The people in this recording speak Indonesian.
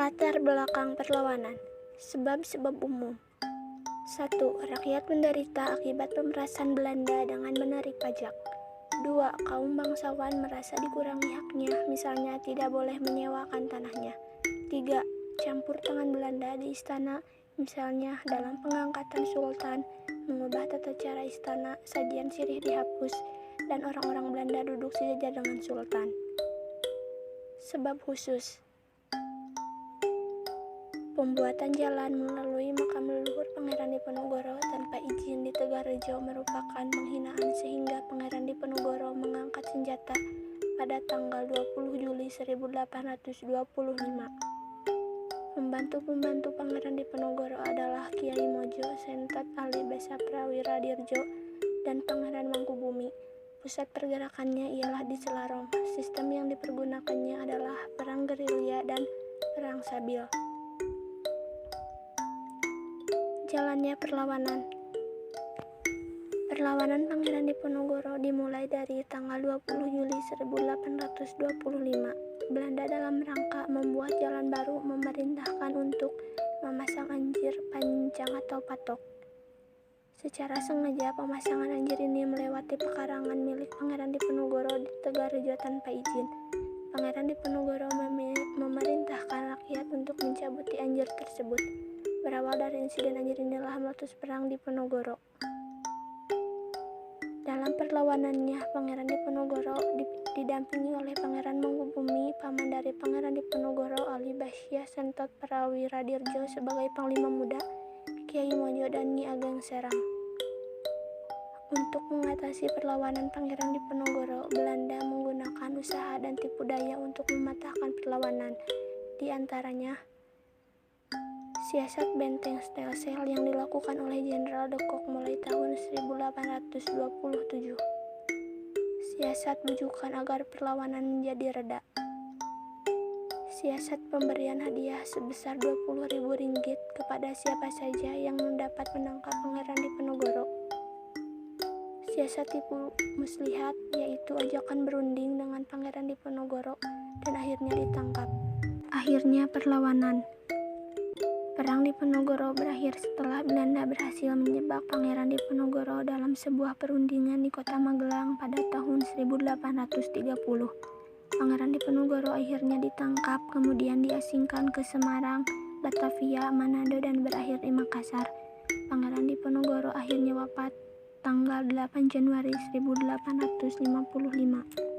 Latar belakang perlawanan. Sebab-sebab umum. 1. Rakyat menderita akibat pemerasan Belanda dengan menarik pajak. 2. Kaum bangsawan merasa dikurangi haknya, misalnya tidak boleh menyewakan tanahnya. 3. Campur tangan Belanda di istana, misalnya dalam pengangkatan sultan, mengubah tata cara istana, sajian sirih dihapus, dan orang-orang Belanda duduk sejajar dengan sultan. Sebab khusus. Pembuatan jalan melalui makam leluhur Pangeran Diponegoro tanpa izin di Tegalrejo merupakan penghinaan sehingga Pangeran Diponegoro mengangkat senjata pada tanggal 20 Juli 1825. Pembantu-pembantu Pangeran Diponegoro adalah Kiai Mojo, Sentot Ali Besa Prawira Dirjo, dan Pangeran Mangkubumi. Pusat pergerakannya ialah di Selarong. Sistem yang dipergunakannya adalah perang gerilya dan perang sabil. Jalannya perlawanan. Perlawanan Pangeran Diponegoro dimulai dari tanggal 20 Juli 1825. Belanda dalam rangka membuat jalan baru memerintahkan untuk memasang anjir pancang atau patok. Secara sengaja pemasangan anjir ini melewati pekarangan milik Pangeran Diponegoro di Tegalrejo tanpa izin. Pangeran Diponegoro memerintahkan rakyat untuk mencabuti anjir tersebut. Berawal dari insiden anjir inilah meletus perang Diponegoro. Dalam perlawanannya, Pangeran Diponegoro didampingi oleh Pangeran Mangkubumi, paman dari Pangeran Diponegoro, Ali Basya Sentot Prawira Dirjo sebagai Panglima Muda, Kiai Mojo dan Nyi Ageng Serang. Untuk mengatasi perlawanan Pangeran Diponegoro, Belanda menggunakan usaha dan tipu daya untuk mematahkan perlawanan. Di antaranya, siasat benteng Stelsel yang dilakukan oleh Jenderal de Kock mulai tahun 1827. Siasat bujukan agar perlawanan menjadi reda. Siasat pemberian hadiah sebesar Rp20.000 kepada siapa saja yang mendapat menangkap Pangeran Diponegoro. Siasat tipu muslihat, yaitu ajakan berunding dengan Pangeran Diponegoro dan akhirnya ditangkap. Akhirnya perlawanan. Perang Diponegoro berakhir setelah Belanda berhasil menjebak Pangeran Diponegoro dalam sebuah perundingan di kota Magelang pada tahun 1830. Pangeran Diponegoro akhirnya ditangkap, kemudian diasingkan ke Semarang, Batavia, Manado, dan berakhir di Makassar. Pangeran Diponegoro akhirnya wafat tanggal 8 Januari 1855.